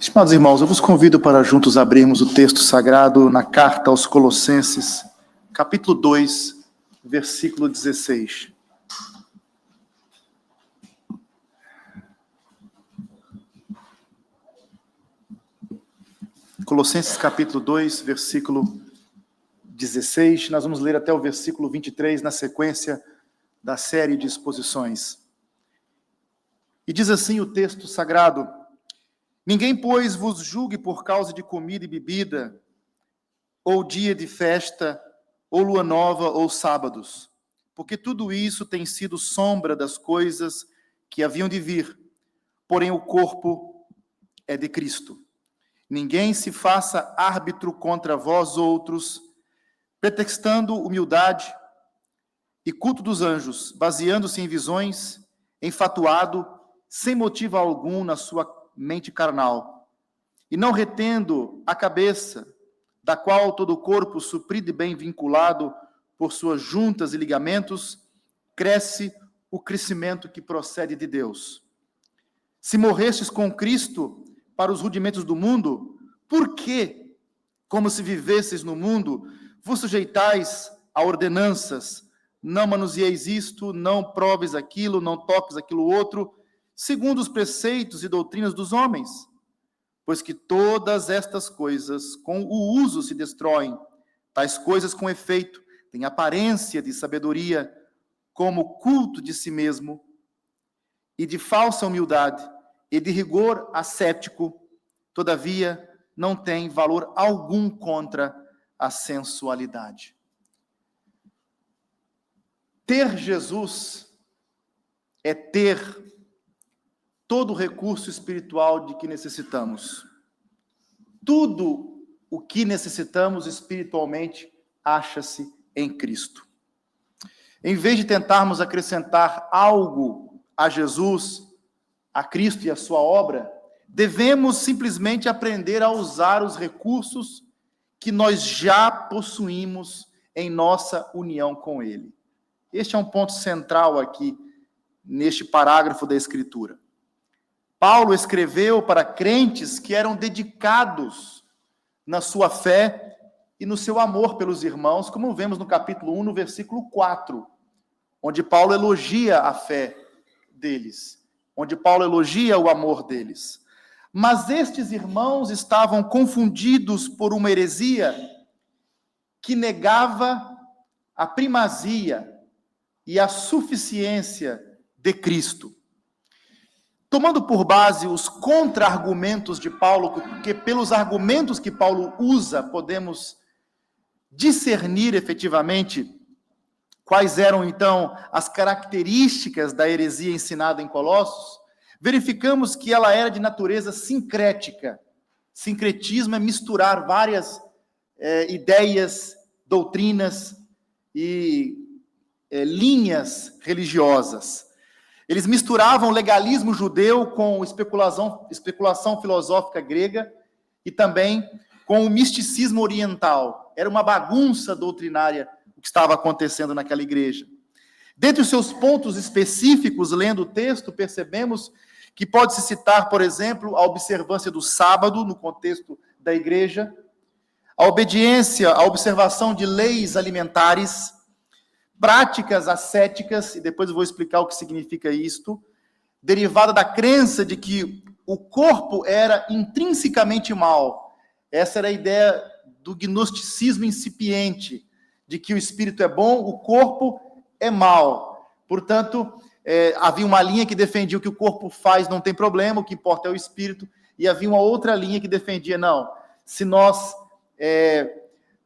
Estimados irmãos, eu vos convido para juntos abrirmos o texto sagrado na carta aos Colossenses, capítulo 2, versículo 16. Colossenses capítulo 2, versículo 16. Nós vamos ler até o versículo 23 na sequência da série de exposições. E diz assim o texto sagrado: ninguém, pois, vos julgue por causa de comida e bebida, ou dia de festa, ou lua nova, ou sábados, porque tudo isso tem sido sombra das coisas que haviam de vir, porém o corpo é de Cristo. Ninguém se faça árbitro contra vós outros, pretextando humildade e culto dos anjos, baseando-se em visões, enfatuado, sem motivo algum na sua mente carnal, e não retendo a cabeça, da qual todo o corpo, suprido e bem vinculado por suas juntas e ligamentos, cresce o crescimento que procede de Deus. Se morrestes com Cristo para os rudimentos do mundo, por que, como se vivesseis no mundo, vos sujeitais a ordenanças? Não manuseieis isto, não proves aquilo, não toques aquilo outro, segundo os preceitos e doutrinas dos homens, pois que todas estas coisas com o uso se destroem, tais coisas com efeito têm aparência de sabedoria, como culto de si mesmo, e de falsa humildade, e de rigor ascético, todavia não tem valor algum contra a sensualidade. Ter Jesus é ter todo o recurso espiritual de que necessitamos. Tudo o que necessitamos espiritualmente acha-se em Cristo. Em vez de tentarmos acrescentar algo a Jesus, a Cristo e a sua obra, devemos simplesmente aprender a usar os recursos que nós já possuímos em nossa união com Ele. Este é um ponto central aqui, neste parágrafo da Escritura. Paulo escreveu para crentes que eram dedicados na sua fé e no seu amor pelos irmãos, como vemos no capítulo 1, no versículo 4, onde Paulo elogia a fé deles, onde Paulo elogia o amor deles. Mas estes irmãos estavam confundidos por uma heresia que negava a primazia e a suficiência de Cristo. Tomando por base os contra-argumentos de Paulo, porque pelos argumentos que Paulo usa, podemos discernir efetivamente quais eram, então, as características da heresia ensinada em Colossos, verificamos que ela era de natureza sincrética. Sincretismo é misturar várias ideias, doutrinas e linhas religiosas. Eles misturavam legalismo judeu com especulação filosófica grega e também com o misticismo oriental. Era uma bagunça doutrinária o que estava acontecendo naquela igreja. Dentre os seus pontos específicos, lendo o texto, percebemos que pode-se citar, por exemplo, a observância do sábado, no contexto da igreja, a obediência, a observação de leis alimentares, práticas ascéticas, e depois eu vou explicar o que significa isto, derivada da crença de que o corpo era intrinsecamente mal. Essa era a ideia do gnosticismo incipiente, de que o espírito é bom, o corpo é mal. Portanto, havia uma linha que defendia o que o corpo faz não tem problema, o que importa é o espírito, e havia uma outra linha que defendia, não, se nós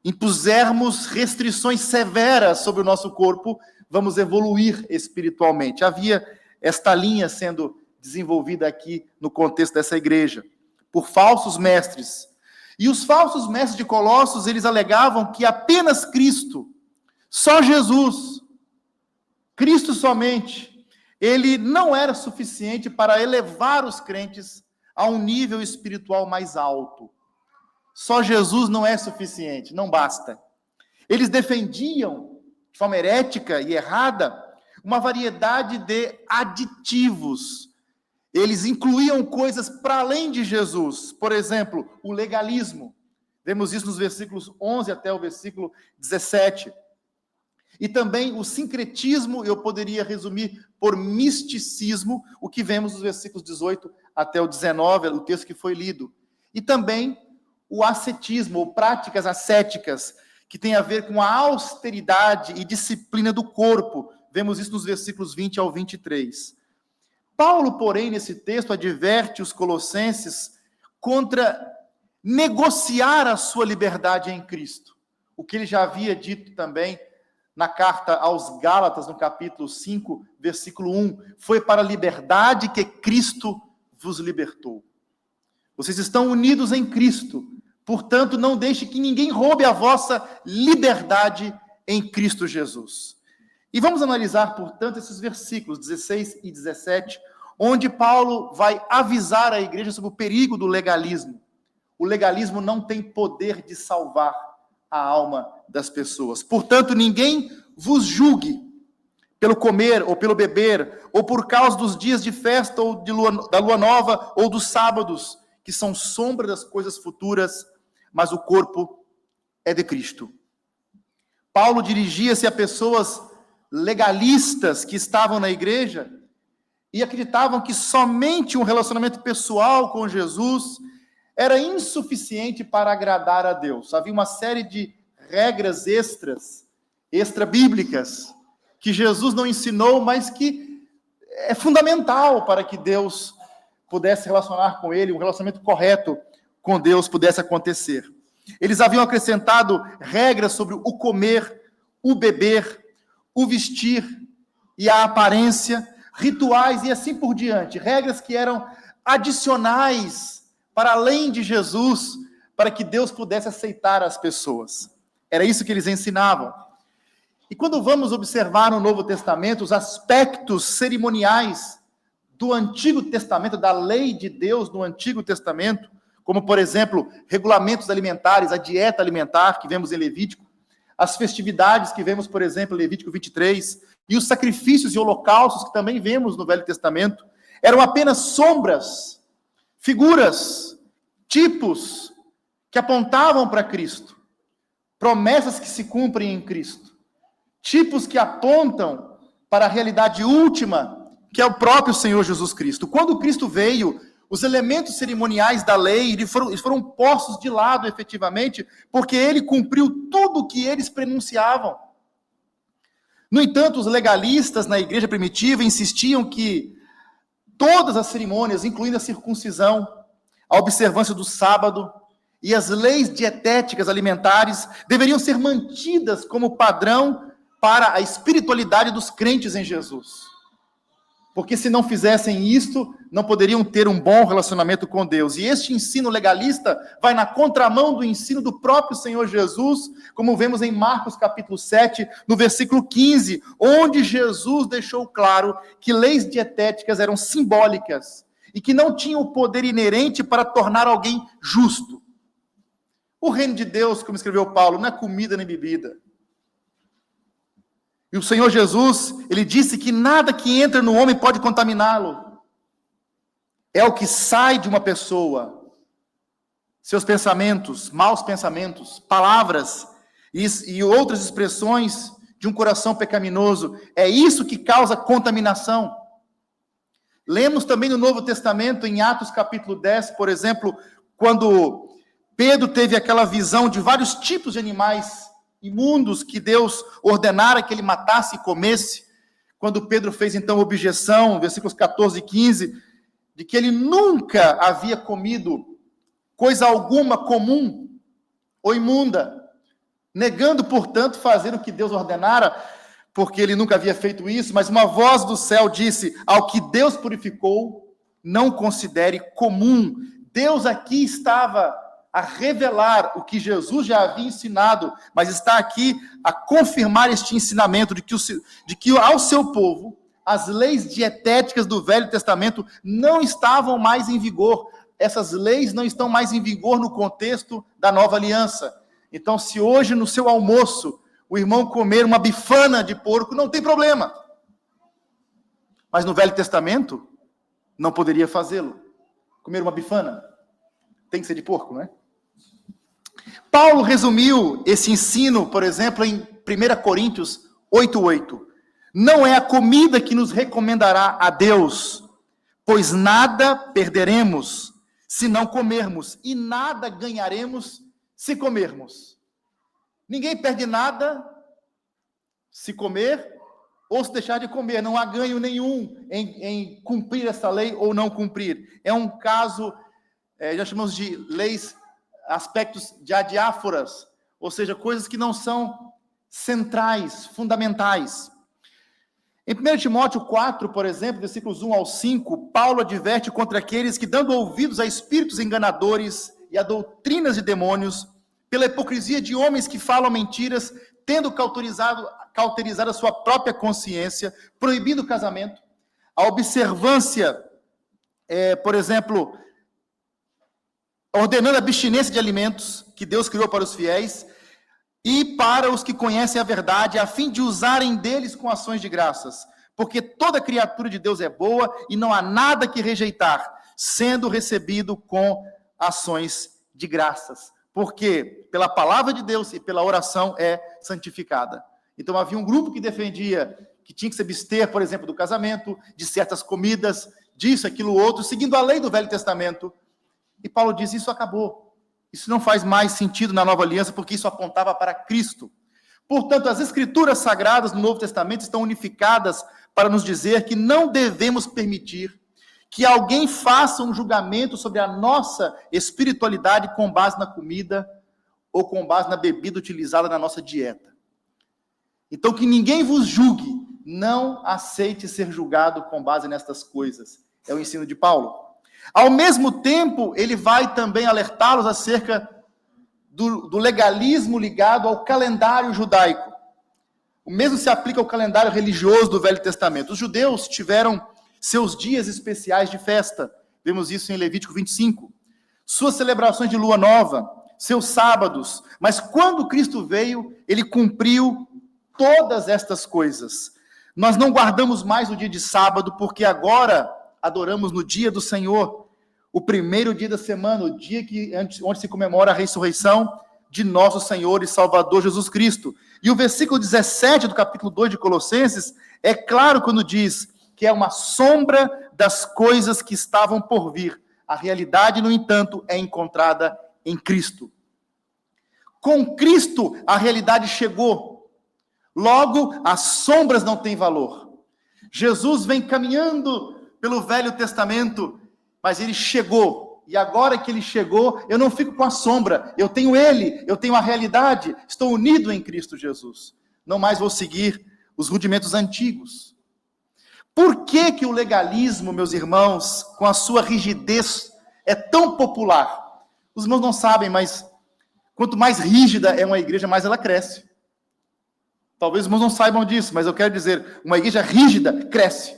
impusermos restrições severas sobre o nosso corpo, vamos evoluir espiritualmente. Havia esta linha sendo desenvolvida aqui no contexto dessa igreja, por falsos mestres. E os falsos mestres de Colossos, eles alegavam que apenas Cristo, só Jesus, Cristo somente, ele não era suficiente para elevar os crentes a um nível espiritual mais alto. Só Jesus não é suficiente, não basta. Eles defendiam, de forma herética e errada, uma variedade de aditivos. Eles incluíam coisas para além de Jesus. Por exemplo, o legalismo. Vemos isso nos versículos 11 até o versículo 17. E também o sincretismo, eu poderia resumir por misticismo, o que vemos nos versículos 18 até o 19, o texto que foi lido. E também o ascetismo, ou práticas ascéticas, que tem a ver com a austeridade e disciplina do corpo. Vemos isso nos versículos 20 ao 23. Paulo, porém, nesse texto, adverte os colossenses contra negociar a sua liberdade em Cristo. O que ele já havia dito também na carta aos Gálatas, no capítulo 5, versículo 1. Foi para a liberdade que Cristo vos libertou. Vocês estão unidos em Cristo. Portanto, não deixe que ninguém roube a vossa liberdade em Cristo Jesus. E vamos analisar, portanto, esses versículos 16 e 17, onde Paulo vai avisar a igreja sobre o perigo do legalismo. O legalismo não tem poder de salvar a alma das pessoas. Portanto, ninguém vos julgue pelo comer ou pelo beber, ou por causa dos dias de festa ou da lua nova ou dos sábados, que são sombra das coisas futuras, mas o corpo é de Cristo. Paulo dirigia-se a pessoas legalistas que estavam na igreja e acreditavam que somente um relacionamento pessoal com Jesus era insuficiente para agradar a Deus. Havia uma série de regras extra-bíblicas, que Jesus não ensinou, mas que é fundamental para que Deus pudesse relacionar com ele, um relacionamento correto com Deus pudesse acontecer. Eles haviam acrescentado regras sobre o comer, o beber, o vestir e a aparência, rituais e assim por diante. Regras que eram adicionais para além de Jesus, para que Deus pudesse aceitar as pessoas. Era isso que eles ensinavam. E quando vamos observar no Novo Testamento os aspectos cerimoniais do Antigo Testamento, da lei de Deus no Antigo Testamento, como, por exemplo, regulamentos alimentares, a dieta alimentar, que vemos em Levítico, as festividades que vemos, por exemplo, em Levítico 23, e os sacrifícios e holocaustos que também vemos no Velho Testamento, eram apenas sombras, figuras, tipos que apontavam para Cristo, promessas que se cumprem em Cristo, tipos que apontam para a realidade última, que é o próprio Senhor Jesus Cristo. Quando Cristo veio, os elementos cerimoniais da lei eles foram postos de lado efetivamente, porque ele cumpriu tudo o que eles prenunciavam. No entanto, os legalistas na igreja primitiva insistiam que todas as cerimônias, incluindo a circuncisão, a observância do sábado e as leis dietéticas alimentares, deveriam ser mantidas como padrão para a espiritualidade dos crentes em Jesus. Porque se não fizessem isto, não poderiam ter um bom relacionamento com Deus. E este ensino legalista vai na contramão do ensino do próprio Senhor Jesus, como vemos em Marcos capítulo 7, no versículo 15, onde Jesus deixou claro que leis dietéticas eram simbólicas e que não tinham o poder inerente para tornar alguém justo. O reino de Deus, como escreveu Paulo, não é comida nem bebida. E o Senhor Jesus, ele disse que nada que entra no homem pode contaminá-lo. É o que sai de uma pessoa. Seus pensamentos, maus pensamentos, palavras e outras expressões de um coração pecaminoso. É isso que causa contaminação. Lemos também no Novo Testamento, em Atos capítulo 10, por exemplo, quando Pedro teve aquela visão de vários tipos de animais imundos que Deus ordenara que ele matasse e comesse, quando Pedro fez então objeção, versículos 14 e 15, de que ele nunca havia comido coisa alguma comum ou imunda, negando, portanto, fazer o que Deus ordenara, porque ele nunca havia feito isso, mas uma voz do céu disse: ao que Deus purificou, não considere comum. Deus aqui estava a revelar o que Jesus já havia ensinado, mas está aqui a confirmar este ensinamento de que ao seu povo, as leis dietéticas do Velho Testamento não estavam mais em vigor. Essas leis não estão mais em vigor no contexto da nova aliança. Então, se hoje no seu almoço o irmão comer uma bifana de porco, não tem problema. Mas no Velho Testamento, não poderia fazê-lo. Comer uma bifana tem que ser de porco, não é? Paulo resumiu esse ensino, por exemplo, em 1 Coríntios 8:8. Não é a comida que nos recomendará a Deus, pois nada perderemos se não comermos, e nada ganharemos se comermos. Ninguém perde nada se comer ou se deixar de comer. Não há ganho nenhum em cumprir essa lei ou não cumprir. É um caso, já chamamos de leis, aspectos de adiáforas, ou seja, coisas que não são centrais, fundamentais. Em 1 Timóteo 4, por exemplo, versículos 1 ao 5, Paulo adverte contra aqueles que, dando ouvidos a espíritos enganadores e a doutrinas de demônios, pela hipocrisia de homens que falam mentiras, tendo cauterizado a sua própria consciência, proibindo o casamento, a observância, por exemplo, ordenando a abstinência de alimentos que Deus criou para os fiéis e para os que conhecem a verdade, a fim de usarem deles com ações de graças, porque toda criatura de Deus é boa e não há nada que rejeitar, sendo recebido com ações de graças, porque pela palavra de Deus e pela oração é santificada. Então havia um grupo que defendia que tinha que se abster, por exemplo, do casamento, de certas comidas, disso, aquilo, outro, seguindo a lei do Velho Testamento. E Paulo diz, isso acabou. Isso não faz mais sentido na nova aliança, porque isso apontava para Cristo. Portanto, as escrituras sagradas do Novo Testamento estão unificadas para nos dizer que não devemos permitir que alguém faça um julgamento sobre a nossa espiritualidade com base na comida ou com base na bebida utilizada na nossa dieta. Então, que ninguém vos julgue, não aceite ser julgado com base nestas coisas. É o ensino de Paulo. Ao mesmo tempo, ele vai também alertá-los acerca do legalismo ligado ao calendário judaico. O mesmo se aplica ao calendário religioso do Velho Testamento. Os judeus tiveram seus dias especiais de festa. Vemos isso em Levítico 25. Suas celebrações de lua nova, seus sábados. Mas quando Cristo veio, ele cumpriu todas estas coisas. Nós não guardamos mais o dia de sábado, porque agora adoramos no dia do Senhor, o primeiro dia da semana, o dia onde se comemora a ressurreição de nosso Senhor e Salvador Jesus Cristo. E o versículo 17 do capítulo 2 de Colossenses é claro quando diz que é uma sombra das coisas que estavam por vir. A realidade, no entanto, é encontrada em Cristo. Com Cristo, a realidade chegou. Logo, as sombras não têm valor. Jesus vem caminhando pelo Velho Testamento, mas ele chegou, e agora que ele chegou, eu não fico com a sombra, eu tenho ele, eu tenho a realidade, estou unido em Cristo Jesus, não mais vou seguir os rudimentos antigos. Por que que o legalismo, meus irmãos, com a sua rigidez, é tão popular? Os irmãos não sabem, mas quanto mais rígida é uma igreja, mais ela cresce. Talvez os irmãos não saibam disso, mas eu quero dizer, uma igreja rígida cresce.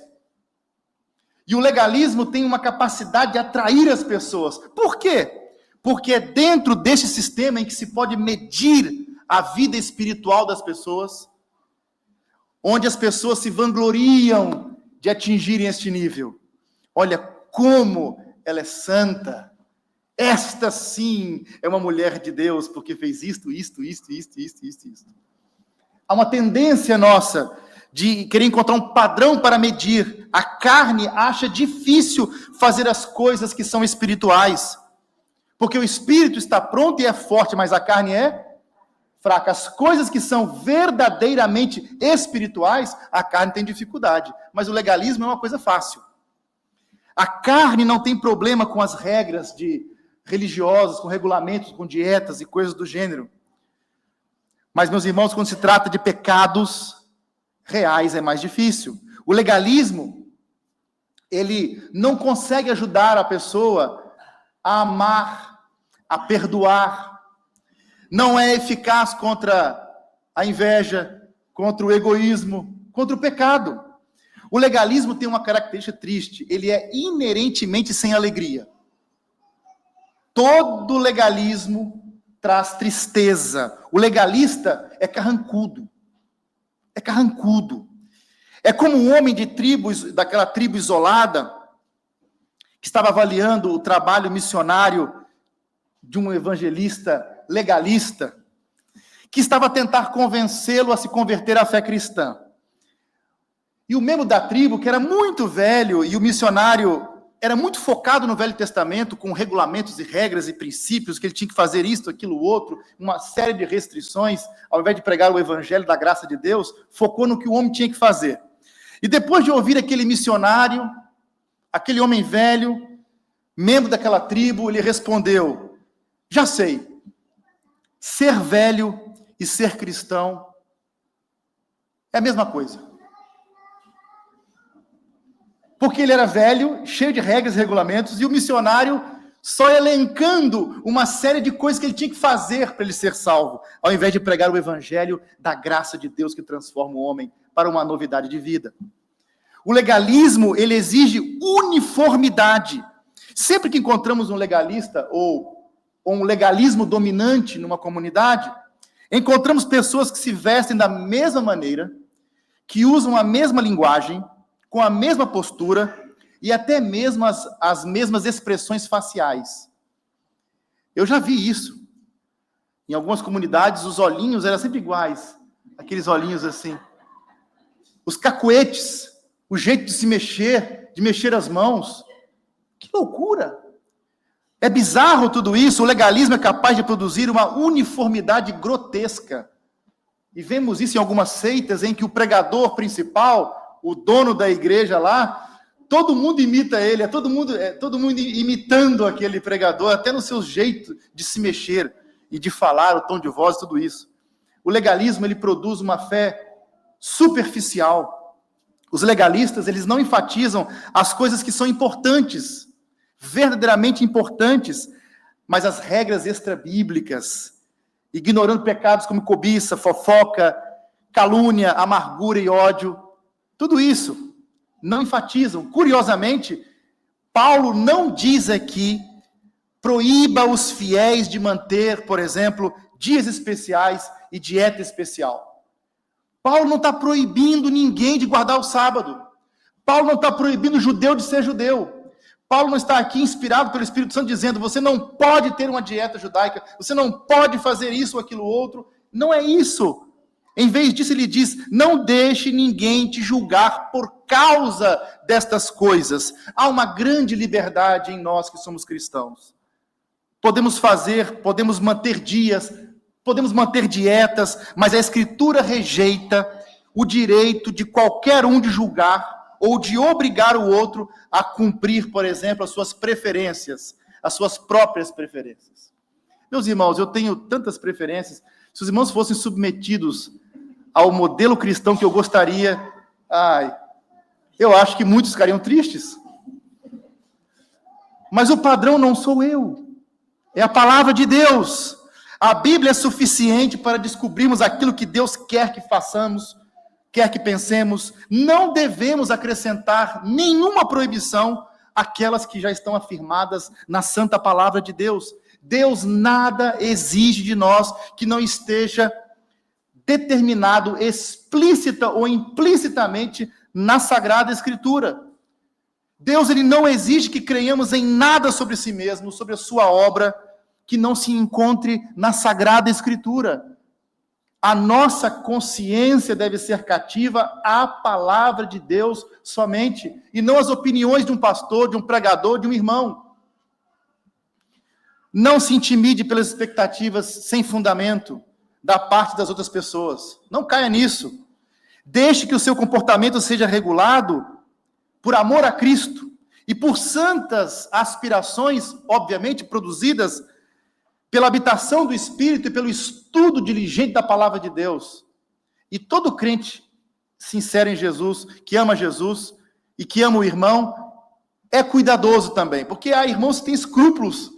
E o legalismo tem uma capacidade de atrair as pessoas. Por quê? Porque é dentro desse sistema em que se pode medir a vida espiritual das pessoas, onde as pessoas se vangloriam de atingirem este nível. Olha como ela é santa. Esta sim é uma mulher de Deus, porque fez isto. Há uma tendência nossa de querer encontrar um padrão para medir. A carne acha difícil fazer as coisas que são espirituais, porque o espírito está pronto e é forte, mas a carne é fraca. As coisas que são verdadeiramente espirituais, a carne tem dificuldade, mas o legalismo é uma coisa fácil. A carne não tem problema com as regras religiosas, com regulamentos, com dietas e coisas do gênero. Mas, meus irmãos, quando se trata de pecados reais, é mais difícil. O legalismo, ele não consegue ajudar a pessoa a amar, a perdoar. Não é eficaz contra a inveja, contra o egoísmo, contra o pecado. O legalismo tem uma característica triste, ele é inerentemente sem alegria. Todo legalismo traz tristeza. O legalista é carrancudo. É carrancudo. É como um homem daquela tribo isolada, que estava avaliando o trabalho missionário de um evangelista legalista, que estava a tentar convencê-lo a se converter à fé cristã. E o membro da tribo, que era muito velho, e o missionário era muito focado no Velho Testamento, com regulamentos e regras e princípios, que ele tinha que fazer isto, aquilo, outro, uma série de restrições, ao invés de pregar o evangelho da graça de Deus, focou no que o homem tinha que fazer. E depois de ouvir aquele missionário, aquele homem velho, membro daquela tribo, ele respondeu: já sei, ser velho e ser cristão é a mesma coisa. Porque ele era velho, cheio de regras e regulamentos, e o missionário só elencando uma série de coisas que ele tinha que fazer para ele ser salvo, ao invés de pregar o evangelho da graça de Deus que transforma o homem para uma novidade de vida. O legalismo, ele exige uniformidade. Sempre que encontramos um legalista ou um legalismo dominante numa comunidade, encontramos pessoas que se vestem da mesma maneira, que usam a mesma linguagem, com a mesma postura e até mesmo as mesmas expressões faciais. Eu já vi isso. Em algumas comunidades, os olhinhos eram sempre iguais. Aqueles olhinhos assim. Os cacuetes, o jeito de se mexer, de mexer as mãos. Que loucura! É bizarro tudo isso. O legalismo é capaz de produzir uma uniformidade grotesca. E vemos isso em algumas seitas em que o pregador principal, o dono da igreja lá, todo mundo imita ele, todo mundo imitando aquele pregador, até no seu jeito de se mexer e de falar, o tom de voz, tudo isso. O legalismo, ele produz uma fé superficial. Os legalistas, eles não enfatizam as coisas que são importantes, verdadeiramente importantes, mas as regras extrabíblicas, ignorando pecados como cobiça, fofoca, calúnia, amargura e ódio. Tudo isso não enfatizam. Curiosamente, Paulo não diz aqui, proíba os fiéis de manter, por exemplo, dias especiais e dieta especial. Paulo não está proibindo ninguém de guardar o sábado. Paulo não está proibindo o judeu de ser judeu. Paulo não está aqui inspirado pelo Espírito Santo dizendo, você não pode ter uma dieta judaica, você não pode fazer isso ou aquilo outro. Não é isso. Em vez disso, ele diz, não deixe ninguém te julgar por causa destas coisas. Há uma grande liberdade em nós que somos cristãos. Podemos manter dias, podemos manter dietas, mas a Escritura rejeita o direito de qualquer um de julgar ou de obrigar o outro a cumprir, por exemplo, as suas preferências, as suas próprias preferências. Meus irmãos, eu tenho tantas preferências. Se os irmãos fossem submetidos ao modelo cristão que eu gostaria, eu acho que muitos ficariam tristes. Mas o padrão não sou eu, é a palavra de Deus. A Bíblia é suficiente para descobrirmos aquilo que Deus quer que façamos, quer que pensemos. Não devemos acrescentar nenhuma proibição àquelas que já estão afirmadas na santa palavra de Deus. Deus nada exige de nós que não esteja determinado explícita ou implicitamente na Sagrada Escritura. Deus, ele não exige que creiamos em nada sobre si mesmo, sobre a sua obra, que não se encontre na Sagrada Escritura. A nossa consciência deve ser cativa à palavra de Deus somente, e não às opiniões de um pastor, de um pregador, de um irmão. Não se intimide pelas expectativas sem fundamento da parte das outras pessoas. Não caia nisso. Deixe que o seu comportamento seja regulado por amor a Cristo e por santas aspirações, obviamente, produzidas pela habitação do Espírito e pelo estudo diligente da palavra de Deus. E todo crente sincero em Jesus, que ama Jesus e que ama o irmão, é cuidadoso também, porque há irmãos que têm escrúpulos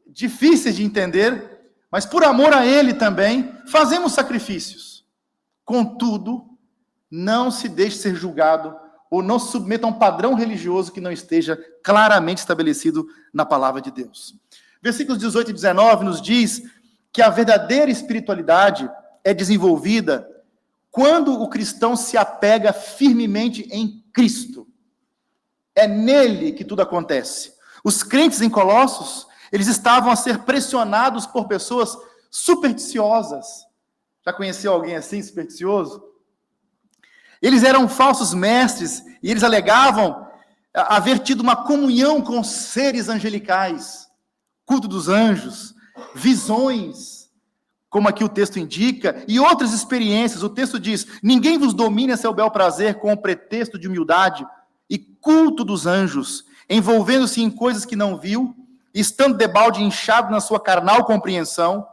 difíceis de entender, mas por amor a ele também, fazemos sacrifícios. Contudo, não se deixe ser julgado ou não se submeta a um padrão religioso que não esteja claramente estabelecido na palavra de Deus. Versículos 18 e 19 nos diz que a verdadeira espiritualidade é desenvolvida quando o cristão se apega firmemente em Cristo. É nele que tudo acontece. Os crentes em Colossos, eles estavam a ser pressionados por pessoas supersticiosas. Já conheceu alguém assim, supersticioso? Eles eram falsos mestres e eles alegavam haver tido uma comunhão com seres angelicais, culto dos anjos, visões, como aqui o texto indica, e outras experiências. O texto diz: ninguém vos domine a seu bel prazer com o pretexto de humildade e culto dos anjos, envolvendo-se em coisas que não viu, estando debalde inchado na sua carnal compreensão,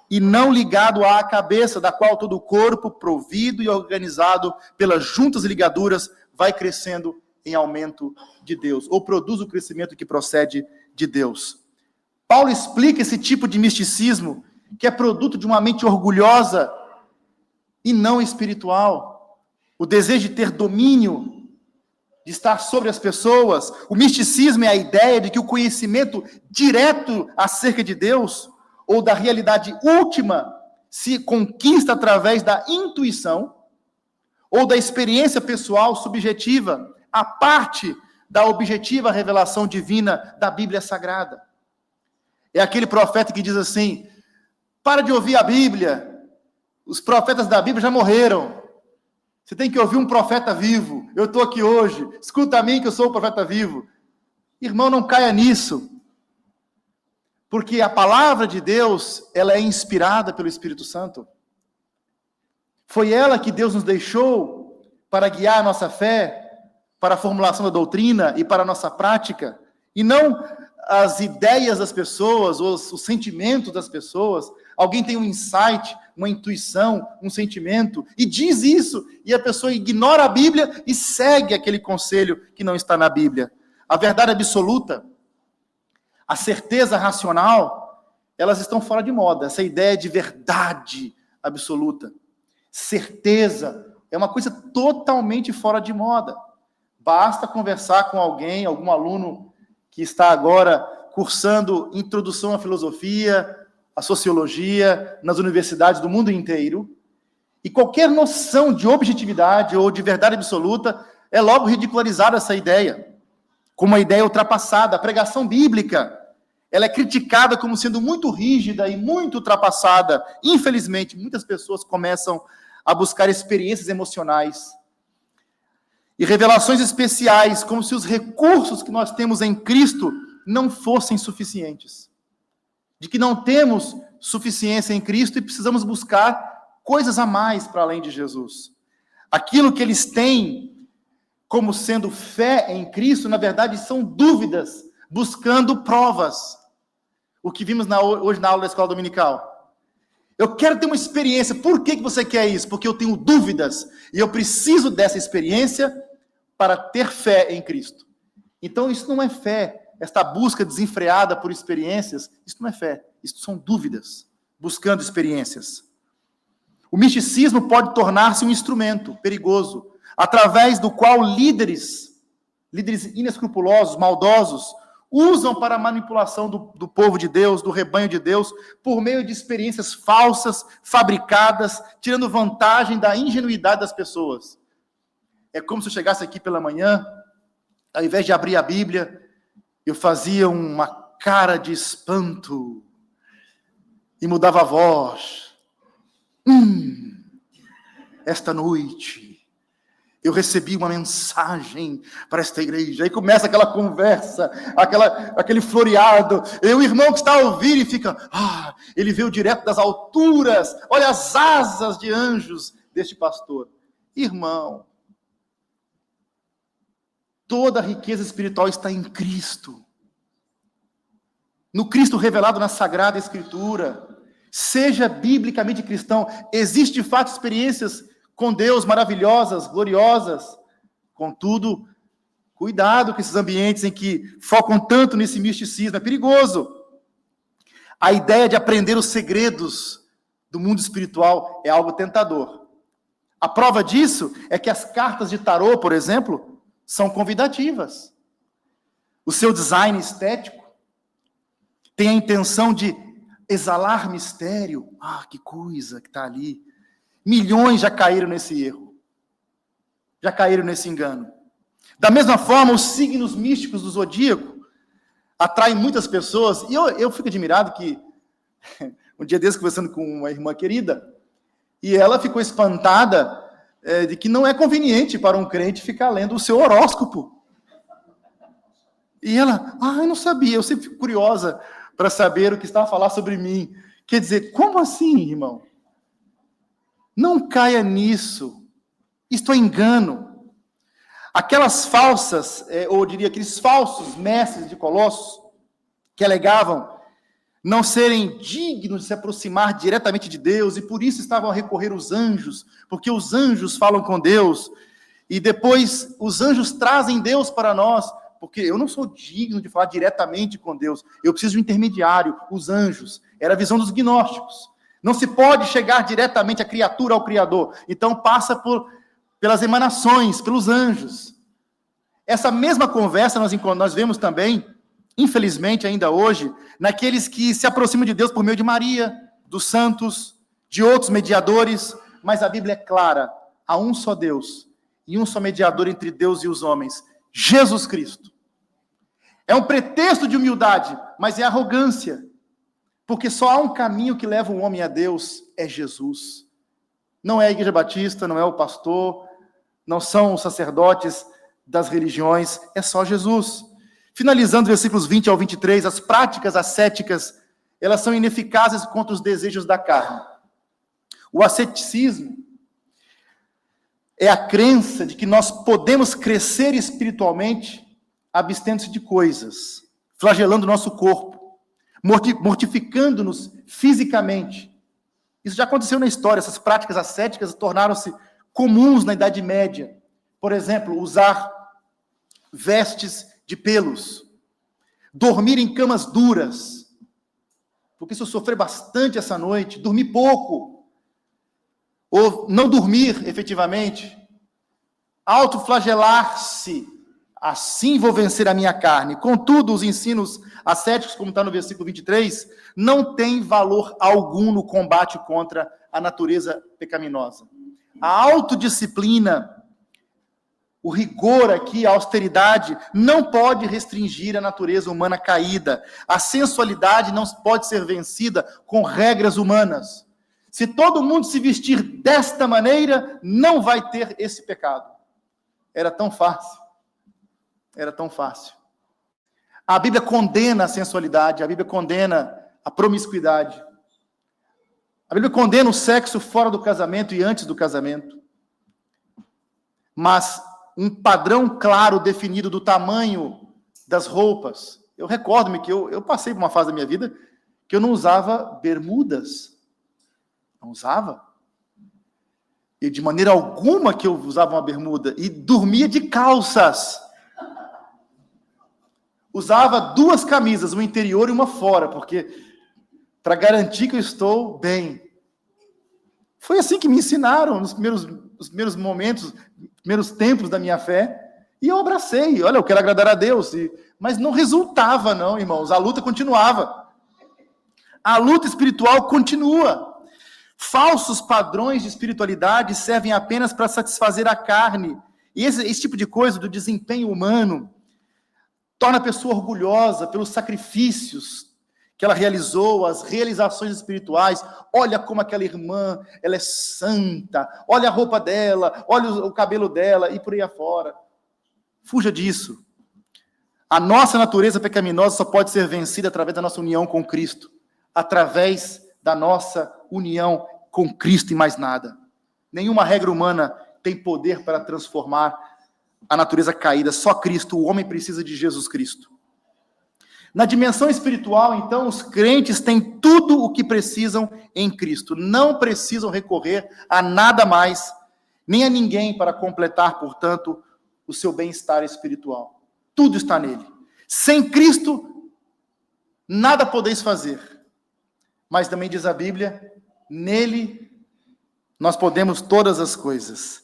e não ligado à cabeça, da qual todo o corpo, provido e organizado pelas juntas e ligaduras, vai crescendo em aumento de Deus, ou produz o crescimento que procede de Deus. Paulo explica esse tipo de misticismo, que é produto de uma mente orgulhosa e não espiritual. O desejo de ter domínio, de estar sobre as pessoas. O misticismo é a ideia de que o conhecimento direto acerca de Deus, ou da realidade última, se conquista através da intuição, ou da experiência pessoal subjetiva, a parte da objetiva revelação divina da Bíblia Sagrada. É aquele profeta que diz assim: para de ouvir a Bíblia, os profetas da Bíblia já morreram, você tem que ouvir um profeta vivo. Eu estou aqui hoje, escuta a mim que eu sou o profeta vivo. Irmão, não caia nisso, porque a palavra de Deus, ela é inspirada pelo Espírito Santo. Foi ela que Deus nos deixou para guiar a nossa fé, para a formulação da doutrina e para a nossa prática, e não as ideias das pessoas, os sentimentos das pessoas. Alguém tem um insight, uma intuição, um sentimento, e diz isso, e a pessoa ignora a Bíblia e segue aquele conselho que não está na Bíblia. A verdade absoluta, a certeza racional, elas estão fora de moda. Essa ideia de verdade absoluta, certeza, é uma coisa totalmente fora de moda. Basta conversar com alguém, algum aluno que está agora cursando introdução à filosofia, à sociologia, nas universidades do mundo inteiro, e qualquer noção de objetividade ou de verdade absoluta é logo ridicularizada essa ideia, como uma ideia ultrapassada. A pregação bíblica, ela é criticada como sendo muito rígida e muito ultrapassada. Infelizmente, muitas pessoas começam a buscar experiências emocionais e revelações especiais, como se os recursos que nós temos em Cristo não fossem suficientes. De que não temos suficiência em Cristo e precisamos buscar coisas a mais para além de Jesus. Aquilo que eles têm como sendo fé em Cristo, na verdade, são dúvidas, buscando provas. O que vimos hoje na aula da escola dominical. Eu quero ter uma experiência. Por que você quer isso? Porque eu tenho dúvidas. E eu preciso dessa experiência para ter fé em Cristo. Então, isso não é fé. Esta busca desenfreada por experiências, isso não é fé. Isso são dúvidas, buscando experiências. O misticismo pode tornar-se um instrumento perigoso, através do qual líderes inescrupulosos, maldosos, usam para a manipulação do povo de Deus, do rebanho de Deus, por meio de experiências falsas, fabricadas, tirando vantagem da ingenuidade das pessoas. É como se eu chegasse aqui pela manhã, ao invés de abrir a Bíblia, eu fazia uma cara de espanto e mudava a voz. Esta noite eu recebi uma mensagem para esta igreja. Aí começa aquela conversa, aquele floreado. E o irmão que está a ouvir e fica, ele veio direto das alturas. Olha as asas de anjos deste pastor. Irmão, toda a riqueza espiritual está em Cristo. No Cristo revelado na Sagrada Escritura. Seja biblicamente cristão. Existe de fato experiências com Deus maravilhosas, gloriosas. Contudo, cuidado com esses ambientes em que focam tanto nesse misticismo. É perigoso. A ideia de aprender os segredos do mundo espiritual é algo tentador. A prova disso é que as cartas de tarô, por exemplo, são convidativas. O seu design estético tem a intenção de exalar mistério. Que coisa que está ali. Milhões já caíram nesse erro. Já caíram nesse engano. Da mesma forma, os signos místicos do zodíaco atraem muitas pessoas. E eu fico admirado que, um dia desse, conversando com uma irmã querida, e ela ficou espantada de que não é conveniente para um crente ficar lendo o seu horóscopo. E ela, eu não sabia, eu sempre fico curiosa para saber o que está a falar sobre mim. Quer dizer, como assim, irmão? Não caia nisso. Isto é engano. Aquelas falsas, ou eu diria aqueles falsos mestres de Colossos, que alegavam não serem dignos de se aproximar diretamente de Deus, e por isso estavam a recorrer aos anjos, porque os anjos falam com Deus, e depois os anjos trazem Deus para nós, porque eu não sou digno de falar diretamente com Deus, eu preciso de um intermediário, os anjos. Era a visão dos gnósticos. Não se pode chegar diretamente a criatura ao Criador, então passa pelas emanações, pelos anjos. Essa mesma conversa nós vemos também, infelizmente ainda hoje, naqueles que se aproximam de Deus por meio de Maria, dos santos, de outros mediadores, mas a Bíblia é clara, há um só Deus, e um só mediador entre Deus e os homens, Jesus Cristo. É um pretexto de humildade, mas é arrogância, porque só há um caminho que leva o homem a Deus, é Jesus. Não é a Igreja Batista, não é o pastor, não são os sacerdotes das religiões, é só Jesus. Finalizando versículos 20 ao 23, as práticas ascéticas, elas são ineficazes contra os desejos da carne. O asceticismo é a crença de que nós podemos crescer espiritualmente abstendo-se de coisas, flagelando o nosso corpo, mortificando-nos fisicamente. Isso já aconteceu na história, essas práticas ascéticas tornaram-se comuns na Idade Média. Por exemplo, usar vestes de pelos, dormir em camas duras, porque se eu sofrer bastante essa noite, dormir pouco, ou não dormir efetivamente, autoflagelar-se, assim vou vencer a minha carne. Contudo, os ensinos ascéticos, como está no versículo 23, não têm valor algum no combate contra a natureza pecaminosa. A autodisciplina, o rigor aqui, a austeridade, não pode restringir a natureza humana caída. A sensualidade não pode ser vencida com regras humanas. Se todo mundo se vestir desta maneira, não vai ter esse pecado. Era tão fácil. Era tão fácil. A Bíblia condena a sensualidade, a Bíblia condena a promiscuidade. A Bíblia condena o sexo fora do casamento e antes do casamento. Mas um padrão claro, definido do tamanho das roupas. Eu recordo-me que eu passei por uma fase da minha vida que eu não usava bermudas. Não usava. E de maneira alguma que eu usava uma bermuda. E dormia de calças. Usava 2 camisas, uma interior e uma fora, porque para garantir que eu estou bem. Foi assim que me ensinaram nos primeiros momentos, primeiros tempos da minha fé, e eu abracei. Olha, eu quero agradar a Deus. Mas não resultava, não, irmãos. A luta continuava. A luta espiritual continua. Falsos padrões de espiritualidade servem apenas para satisfazer a carne. E esse tipo de coisa do desempenho humano torna a pessoa orgulhosa pelos sacrifícios que ela realizou, as realizações espirituais. Olha como aquela irmã, ela é santa. Olha a roupa dela, olha o cabelo dela e por aí afora. Fuja disso. A nossa natureza pecaminosa só pode ser vencida através da nossa união com Cristo. Através da nossa união com Cristo e mais nada. Nenhuma regra humana tem poder para transformar a natureza caída, só Cristo, o homem precisa de Jesus Cristo. Na dimensão espiritual, então, os crentes têm tudo o que precisam em Cristo, não precisam recorrer a nada mais, nem a ninguém para completar, portanto, o seu bem-estar espiritual. Tudo está nele. Sem Cristo, nada podeis fazer. Mas também diz a Bíblia, nele nós podemos todas as coisas.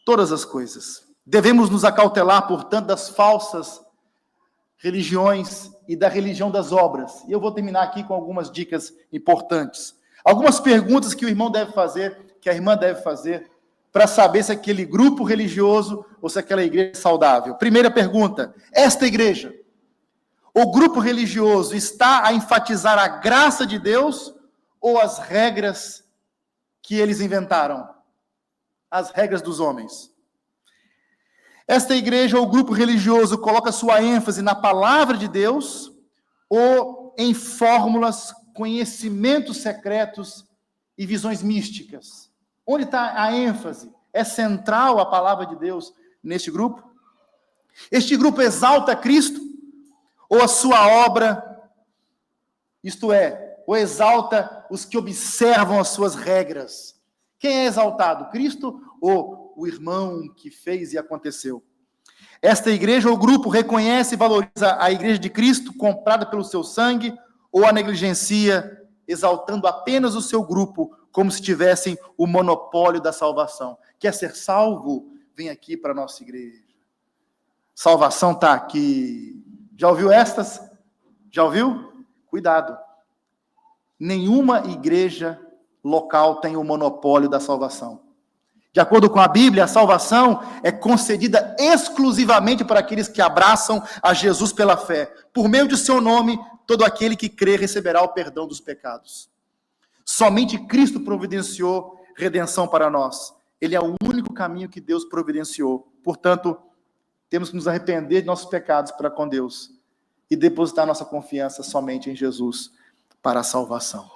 Todas as coisas. Devemos nos acautelar, portanto, das falsas religiões e da religião das obras. E eu vou terminar aqui com algumas dicas importantes. Algumas perguntas que o irmão deve fazer, que a irmã deve fazer, para saber se aquele grupo religioso ou se aquela igreja é saudável. Primeira pergunta: esta igreja, o grupo religioso, está a enfatizar a graça de Deus ou as regras que eles inventaram? As regras dos homens. Esta igreja ou grupo religioso coloca sua ênfase na palavra de Deus ou em fórmulas, conhecimentos secretos e visões místicas? Onde está a ênfase? É central a palavra de Deus neste grupo? Este grupo exalta Cristo ou a sua obra, isto é, ou exalta os que observam as suas regras? Quem é exaltado, Cristo ou o irmão que fez e aconteceu? Esta igreja ou grupo reconhece e valoriza a igreja de Cristo, comprada pelo seu sangue, ou a negligencia, exaltando apenas o seu grupo, como se tivessem o monopólio da salvação? Quer ser salvo? Vem aqui para a nossa igreja. Salvação está aqui. Já ouviu estas? Já ouviu? Cuidado. Nenhuma igreja local tem o monopólio da salvação. De acordo com a Bíblia, a salvação é concedida exclusivamente para aqueles que abraçam a Jesus pela fé. Por meio de seu nome, todo aquele que crê receberá o perdão dos pecados. Somente Cristo providenciou redenção para nós. Ele é o único caminho que Deus providenciou. Portanto, temos que nos arrepender de nossos pecados para com Deus e depositar nossa confiança somente em Jesus para a salvação.